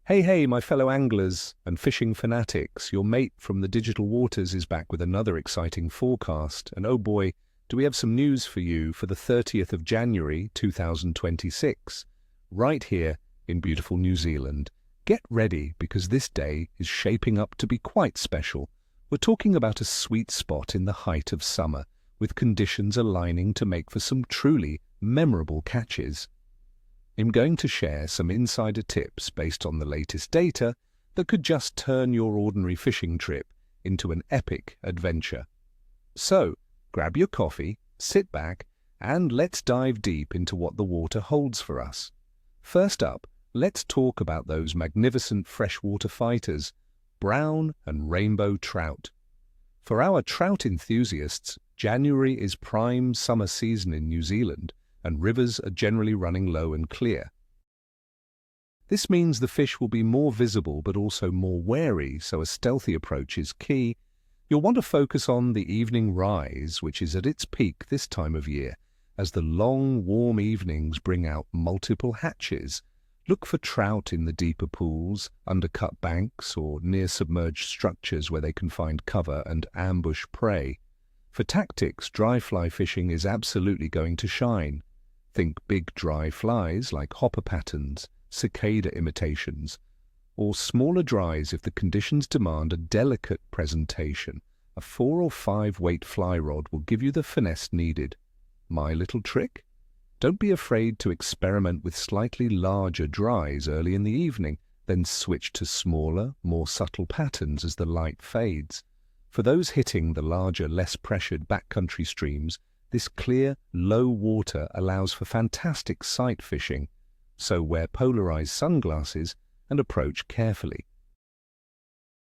Hey, my fellow anglers and fishing fanatics, your mate from the digital waters is back with another exciting forecast. And oh boy, do we have some news for you for the 30th of January 2026, right here in beautiful New Zealand. Get ready because this day is shaping up to be quite special. We're talking about a sweet spot in the height of summer, with conditions aligning to make for some truly memorable catches. I'm going to share some insider tips based on the latest data that could just turn your ordinary fishing trip into an epic adventure. So, grab your coffee, sit back, and let's dive deep into what the water holds for us. First up, let's talk about those magnificent freshwater fighters, brown and rainbow trout. For our trout enthusiasts, January is prime summer season in New Zealand, and rivers are generally running low and clear. This means the fish will be more visible but also more wary, so a stealthy approach is key. You'll want to focus on the evening rise, which is at its peak this time of year, as the long, warm evenings bring out multiple hatches. Look for trout in the deeper pools, undercut banks, or near submerged structures where they can find cover and ambush prey. For tactics, dry fly fishing is absolutely going to shine. Think big dry flies like hopper patterns, cicada imitations, or smaller dries if the conditions demand a delicate presentation. A 4 or 5 weight fly rod will give you the finesse needed. My little trick? Don't be afraid to experiment with slightly larger dries early in the evening, then switch to smaller, more subtle patterns as the light fades. For those hitting the larger, less pressured backcountry streams, this clear, low water allows for fantastic sight fishing, so wear polarized sunglasses and approach carefully.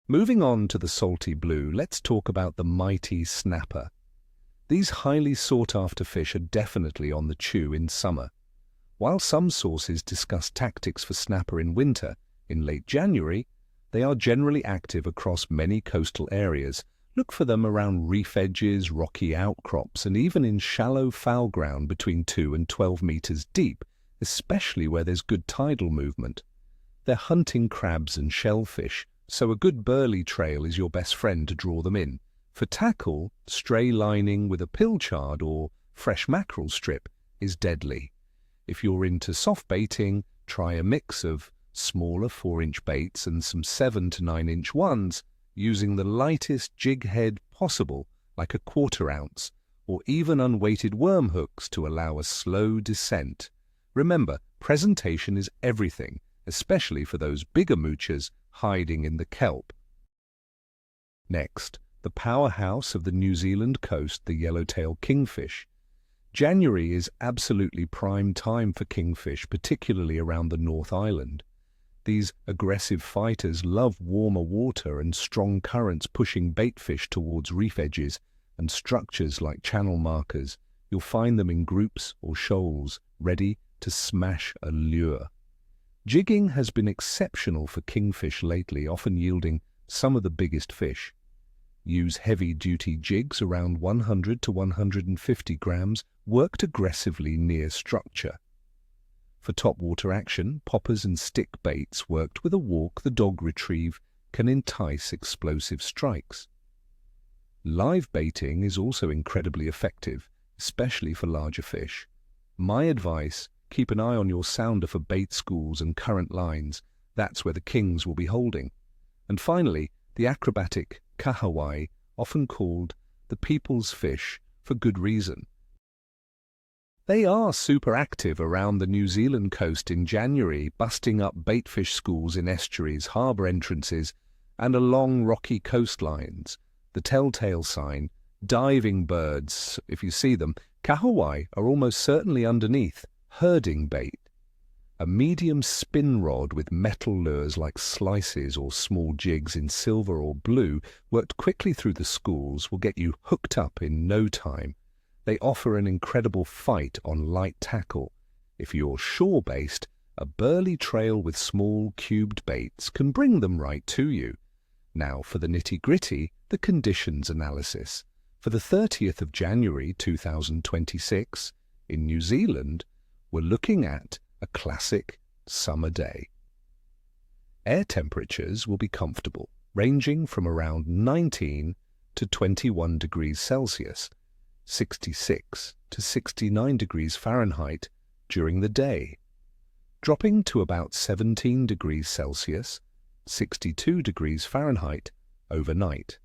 Moving on to the salty blue, let's talk about the mighty snapper. These highly sought-after fish are definitely on the chew in summer. While some sources discuss tactics for snapper in winter, in late January, they are generally active across many coastal areas. Look for them around reef edges, rocky outcrops, and even in shallow foul ground between 2 and 12 meters deep, especially where there's good tidal movement. They're hunting crabs and shellfish, so a good burley trail is your best friend to draw them in. For tackle, stray lining with a pilchard or fresh mackerel strip is deadly. If you're into soft baiting, try a mix of smaller 4-inch baits and some 7 to 9-inch ones, using the lightest jig head possible, like a 1/4 ounce, or even unweighted worm hooks to allow a slow descent. Remember, presentation is everything, especially for those bigger moochers hiding in the kelp. Next, the powerhouse of the New Zealand coast, the yellowtail kingfish. January is absolutely prime time for kingfish, particularly around the North Island. These aggressive fighters love warmer water and strong currents pushing baitfish towards reef edges and structures like channel markers. You'll find them in groups or shoals, ready to smash a lure. Jigging has been exceptional for kingfish lately, often yielding some of the biggest fish. Use heavy-duty jigs around 100 to 150 grams, worked aggressively near structure. For topwater action, poppers and stick baits worked with a walk the dog retrieve can entice explosive strikes. Live baiting is also incredibly effective, especially for larger fish. My advice, keep an eye on your sounder for bait schools and current lines. That's where the kings will be holding. And finally, the acrobatic Kahawai, often called the people's fish for good reason. They are super active around the New Zealand coast in January, busting up baitfish schools in estuaries, harbour entrances, and along rocky coastlines. The telltale sign, diving birds, if you see them, Kahawai are almost certainly underneath, herding bait. A medium spin rod with metal lures like slices or small jigs in silver or blue worked quickly through the schools will get you hooked up in no time. They offer an incredible fight on light tackle. If you're shore-based, a burly trail with small cubed baits can bring them right to you. Now for the nitty-gritty, the conditions analysis. For the 30th of January 2026, in New Zealand, we're looking at a classic summer day. Air temperatures will be comfortable, ranging from around 19 to 21 degrees Celsius, 66 to 69 degrees Fahrenheit during the day, dropping to about 17 degrees Celsius, 62 degrees Fahrenheit overnight.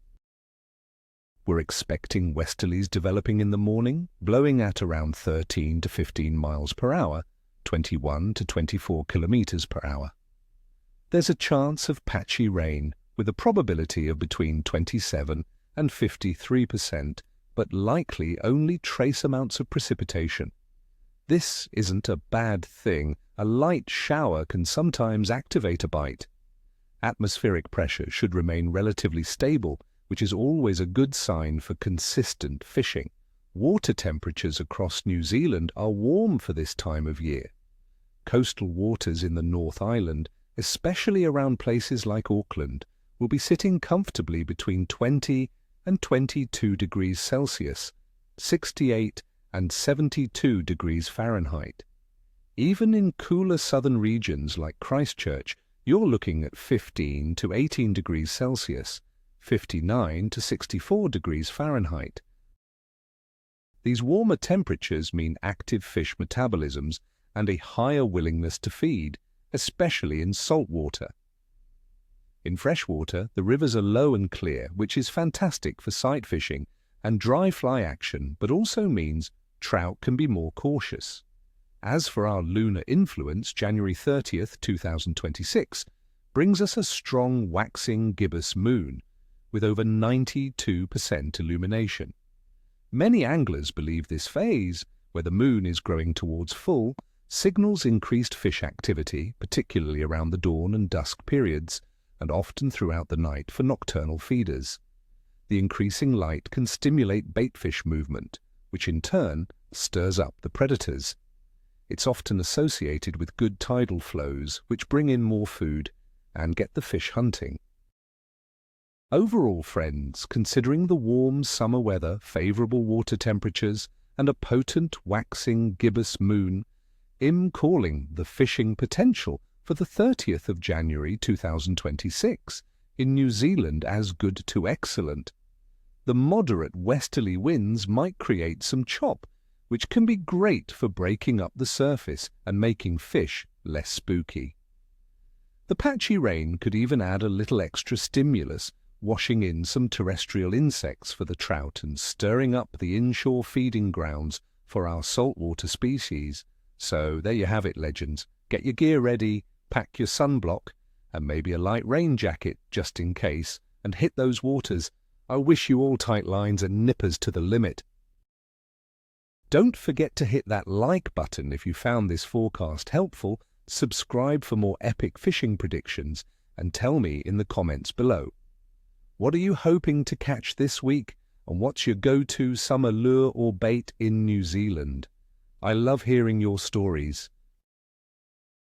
We're expecting westerlies developing in the morning, blowing at around 13 to 15 miles per hour, 21 to 24 kilometers per hour. There's a chance of patchy rain with a probability of between 27 and 53%, but likely only trace amounts of precipitation. This isn't a bad thing. A light shower can sometimes activate a bite. Atmospheric pressure should remain relatively stable, which is always a good sign for consistent fishing. Water temperatures across New Zealand are warm for this time of year. Coastal waters in the North Island, especially around places like Auckland, will be sitting comfortably between 20 and 22 degrees Celsius, 68 and 72 degrees Fahrenheit. Even in cooler southern regions like Christchurch, you're looking at 15 to 18 degrees Celsius, 59 to 64 degrees Fahrenheit. These warmer temperatures mean active fish metabolisms and a higher willingness to feed, especially in salt water. In freshwater, the rivers are low and clear, which is fantastic for sight fishing and dry fly action, but also means trout can be more cautious. As for our lunar influence, January 30th, 2026, brings us a strong waxing gibbous moon with over 92% illumination. Many anglers believe this phase, where the moon is growing towards full, signals increased fish activity, particularly around the dawn and dusk periods, and often throughout the night for nocturnal feeders. The increasing light can stimulate baitfish movement, which in turn stirs up the predators. It's often associated with good tidal flows, which bring in more food and get the fish hunting. Overall, friends, considering the warm summer weather, favourable water temperatures, and a potent waxing gibbous moon, I'm calling the fishing potential for the 30th of January 2026 in New Zealand as good to excellent. The moderate westerly winds might create some chop, which can be great for breaking up the surface and making fish less spooky. The patchy rain could even add a little extra stimulus, washing in some terrestrial insects for the trout and stirring up the inshore feeding grounds for our saltwater species. So there you have it, legends. Get your gear ready, pack your sunblock, and maybe a light rain jacket just in case, and hit those waters. I wish you all tight lines and nippers to the limit. Don't forget to hit that like button if you found this forecast helpful, subscribe for more epic fishing predictions, and tell me in the comments below. What are you hoping to catch this week, and what's your go-to summer lure or bait in New Zealand? I love hearing your stories.